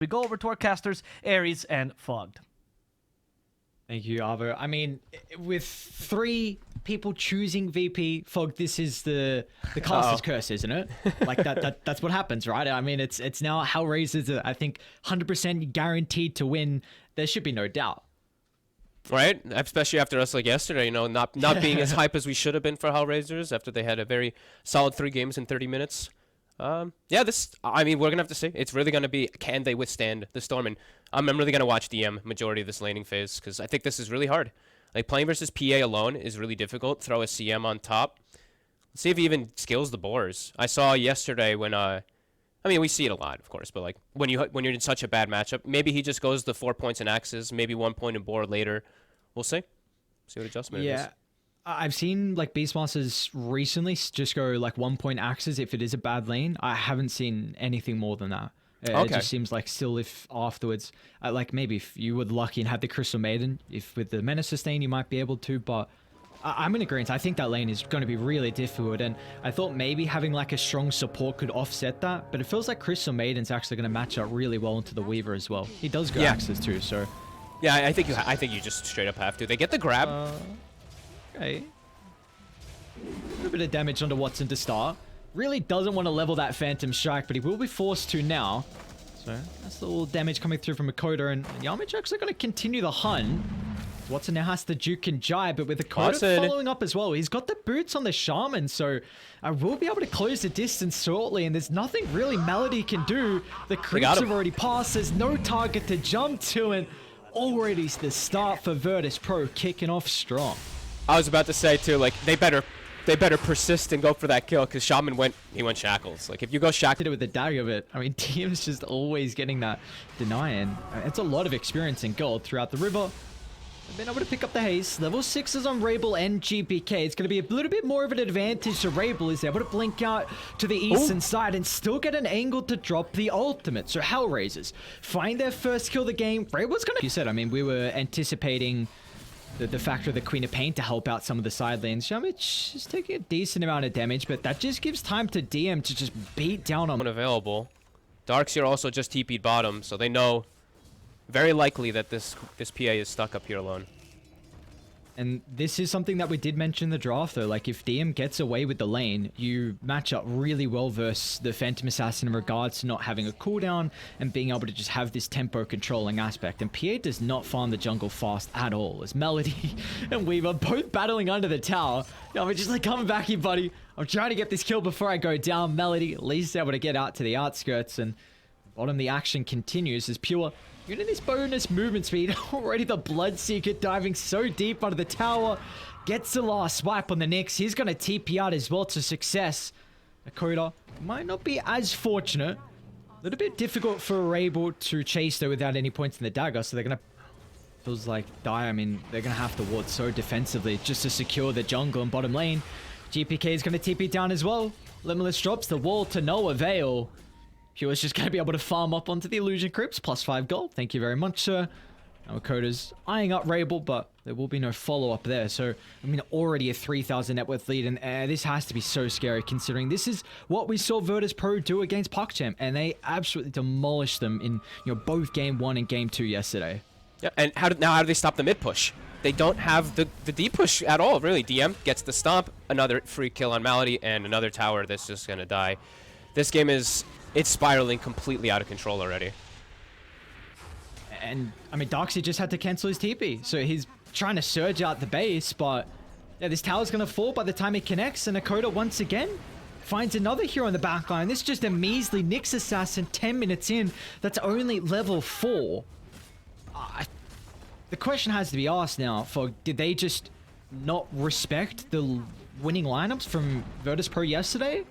We go over to our casters, Ares and Fogged. Thank you, Arvo. I mean, with 3 people choosing VP, Fog, this is the caster's curse, isn't it? Like that's what happens, right? I mean, it's now HELLRAISERS, I think 100% guaranteed to win. There should be no doubt. Right, especially after us like yesterday, you know, not being as hype as we should have been for HELLRAISERS after they had a very solid 3 games in 30 minutes. Yeah, I mean, we're gonna have to see. It's really gonna be, can they withstand the storm? And I'm really gonna watch DM majority of this laning phase because I think this is really hard. Like playing versus PA alone is really difficult. Throw a CM on top. Let's see if he even skills the boars. I saw yesterday when I mean, we see it a lot, of course, but like when you're in such a bad matchup, maybe he just goes the 4 points in axes, maybe 1 point in board later. We'll see. See what adjustment it is. I've seen like Beastmasters recently just go like 1 point axes if it is a bad lane. I haven't seen anything more than that. It just seems like still if afterwards, like maybe if you were lucky and had the Crystal Maiden, if with the Menace Sustain you might be able to, but I'm in agreement. I think that lane is going to be really difficult, and I thought maybe having like a strong support could offset that, but it feels like Crystal Maiden's actually going to match up really well into the Weaver as well. He does go axes too, so... Yeah, I think you just straight up have to. They get the grab. Okay. A little bit of damage onto Watson to start. Really doesn't want to level that Phantom Strike, but he will be forced to now. So that's the little damage coming through from Makoto, and Yami's actually going to continue the hunt. Watson now has the Duke and Jai, but with the Makoto following up as well. He's got the boots on the Shaman, so I will be able to close the distance shortly, and there's nothing really Melody can do. The creeps have already passed. There's no target to jump to, and already the start for Virtus Pro kicking off strong. I was about to say too, like they better persist and go for that kill because Shaman went Shackles. Like if you go Shackles with the dagger, but I mean DM's just always getting that denying. It's a lot of experience in gold throughout the river. They've been able to pick up the haste. Level 6s on Rabel and GPK. It's going to be a little bit more of an advantage to Rabel. He's able to blink out to the eastern side and still get an angle to drop the ultimate. So HELLRAISERS find their first kill of the game. Rabel's going to... You said, I mean, we were anticipating the factor of the Queen of Pain to help out some of the side lanes. Shamich is taking a decent amount of damage, but that just gives time to DM to just beat down on... Unavailable. Darkseer also just TP'd bottom, so they know... Very likely that this PA is stuck up here alone. And this is something that we did mention in the draft, though. Like, if DM gets away with the lane, you match up really well versus the Phantom Assassin in regards to not having a cooldown and being able to just have this tempo controlling aspect. And PA does not farm the jungle fast at all. As Melody and Weaver both battling under the tower. You know, we're just like, come back here, buddy. I'm trying to get this kill before I go down. Melody at least able to get out to the outskirts, and bottom the action continues as Pure getting this bonus movement speed. Already the Bloodseeker diving so deep under the tower. Gets the last swipe on the Nyx. He's going to TP out as well to success. Makoto might not be as fortunate. A little bit difficult for Rabel to chase though without any points in the dagger. So they're going to... Feels like die. I mean, they're going to have to ward so defensively just to secure the jungle and bottom lane. GPK is going to TP down as well. Limitless drops the wall to no avail. Pure's just going to be able to farm up onto the Illusion Crypts. +5 gold. Thank you very much, sir. Now Makoto's eyeing up Rabel, but there will be no follow-up there. So, I mean, already a 3,000 net worth lead. And this has to be so scary considering this is what we saw Virtus Pro do against PuckChamp. And they absolutely demolished them in, you know, both Game 1 and Game 2 yesterday. Yeah, and how do they stop the mid push? They don't have the deep push at all, really. DM gets the stomp, another free kill on Malady, and another tower that's just going to die. This game is... It's spiraling completely out of control already. And, I mean, Darkseid just had to cancel his TP. So he's trying to surge out the base, but yeah, this tower's going to fall by the time it connects. And Nakoda once again finds another hero in the backline. This is just a measly Nyx Assassin 10 minutes in. That's only level 4. The question has to be asked now, did they just not respect the winning lineups from Virtus Pro yesterday?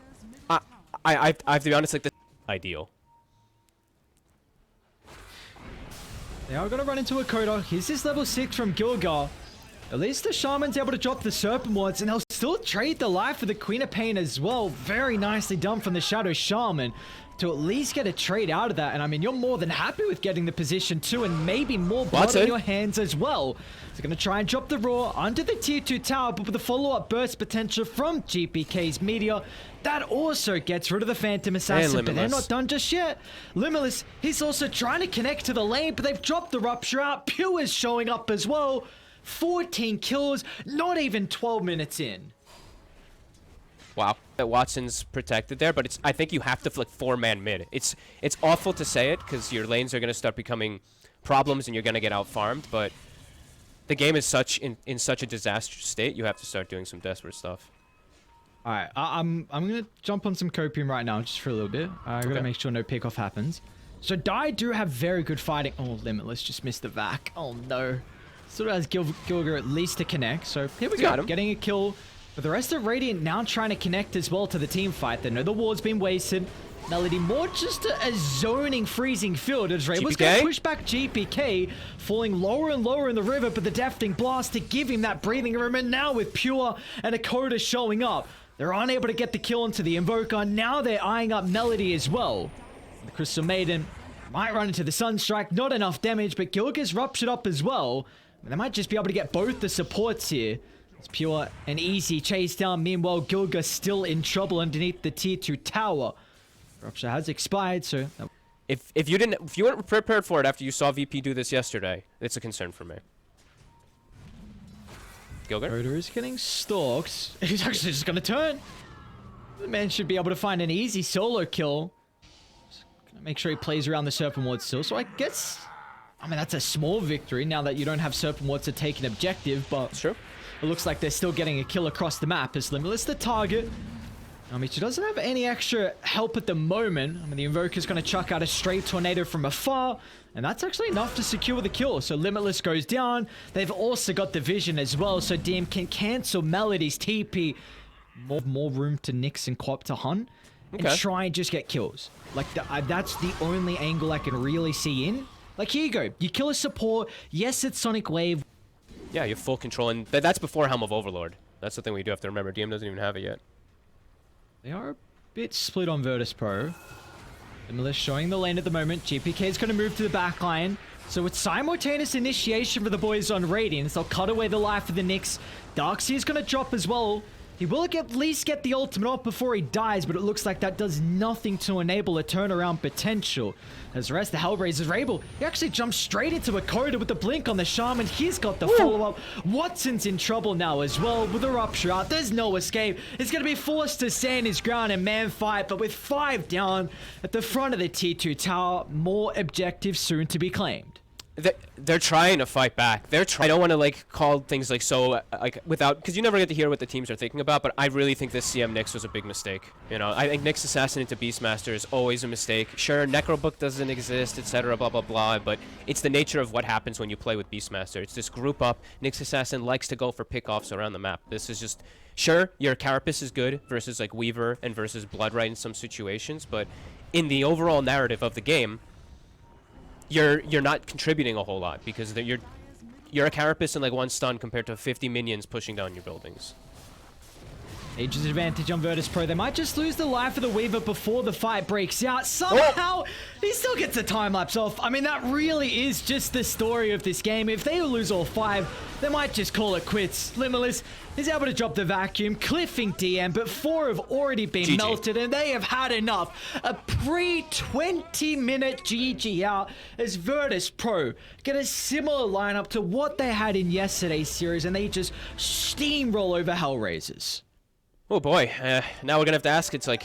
I have to be honest, like, this ideal. They are going to run into a Koda. Here's this level 6 from Gilgar. At least the Shaman's able to drop the Serpent Wards, and they'll still trade the life for the Queen of Pain as well. Very nicely done from the Shadow Shaman. to at least get a trade out of that. And I mean, you're more than happy with getting the position too, and maybe more blood That's on it. your hands as well. So going to try and drop the Roar under the tier 2 tower, but with the follow-up burst potential from GPK's Meteor, that also gets rid of the Phantom Assassin, but they're not done just yet. Limitless, he's also trying to connect to the lane, but they've dropped the Rupture out. Pure is showing up as well. 14 kills, not even 12 minutes in. Wow. That Watson's protected there, but I think you have to flick 4-man mid. It's awful to say it because your lanes are going to start becoming problems and you're going to get out farmed, but the game is in such a disastrous state, you have to start doing some desperate stuff. All right, I'm gonna jump on some copium right now just for a little bit. I gotta make sure no pickoff happens. So Dai do have very good fighting. Oh, Limitless just missed the vac. Oh no. Sort of has Gilger at least to connect. So here we go, getting a kill. But the rest of Radiant now trying to connect as well to the team fight. They know the ward's been wasted. Melody more just a zoning freezing field as Ray was going to push back GPK, falling lower and lower in the river, but the Deafening Blast to give him that breathing room. And now with Pure and a Coda showing up, they're unable to get the kill into the Invoker. Now they're eyeing up Melody as well. The Crystal Maiden might run into the Sunstrike, not enough damage, but Gilga's ruptured up as well. They might just be able to get both the supports here. It's Pure an easy chase down. Meanwhile, Gilga still in trouble underneath the tier 2 tower. Rupture has expired, so if you weren't prepared for it after you saw VP do this yesterday, it's a concern for me. Gilger? Coda is getting stalked. He's actually just gonna turn. The man should be able to find an easy solo kill. Just gonna make sure he plays around the Serpent Ward still. So I guess, I mean, that's a small victory now that you don't have Serpent Ward to take an objective, but Sure. It looks like they're still getting a kill across the map as Limitless the target. I mean, she doesn't have any extra help at the moment. I mean, the Invoker's going to chuck out a straight tornado from afar, and that's actually enough to secure the kill. So Limitless goes down. They've also got the vision as well, so DM can cancel Melody's TP. More room to Nyx and Quap to hunt and try and just get kills. Like, that's the only angle I can really see in. Like, here you go. You kill a support. Yes, it's Sonic Wave. Yeah, you have full control, and that's before Helm of Overlord. That's the thing we do have to remember. DM doesn't even have it yet. They are a bit split on Virtus Pro. Limitless showing the lane at the moment. GPK is going to move to the back line. So it's simultaneous initiation for the boys on Radiance. They'll cut away the life of the Nyx. Darkseer is going to drop as well. He will at least get the ultimate off before he dies, but it looks like that does nothing to enable a turnaround potential. As the rest of the Hellraisers are able, he actually jumps straight into a Coda with the blink on the Shaman. He's got the follow-up. Watson's in trouble now as well with a Rupture out. There's no escape. He's going to be forced to stand his ground and man fight, but with 5 down at the front of the tier 2 tower, more objectives soon to be claimed. They're trying to fight back. I don't want to like call things like so like without, because you never get to hear what the teams are thinking about. But I really think this CM Nyx was a big mistake. You know, I think Nyx Assassin into Beastmaster is always a mistake. Sure, Necrobook doesn't exist, etc. Blah blah blah. But it's the nature of what happens when you play with Beastmaster. It's this group up. Nyx Assassin likes to go for pickoffs around the map. This is just sure your Carapace is good versus like Weaver and versus Bloodright in some situations, but in the overall narrative of the game, you're not contributing a whole lot because you're a Carapace in like 1 stun compared to 50 minions pushing down your buildings. Aegis advantage on Virtus Pro. They might just lose the life of the Weaver before the fight breaks out. Somehow, he still gets a time-lapse off. I mean, that really is just the story of this game. If they lose all 5, they might just call it quits. Limitless is able to drop the vacuum, cliffing DM, but 4 have already been melted, and they have had enough. A pre-20-minute GG out as Virtus Pro get a similar lineup to what they had in yesterday's series, and they just steamroll over Hellraisers. Oh boy, now we're gonna have to ask, it's like,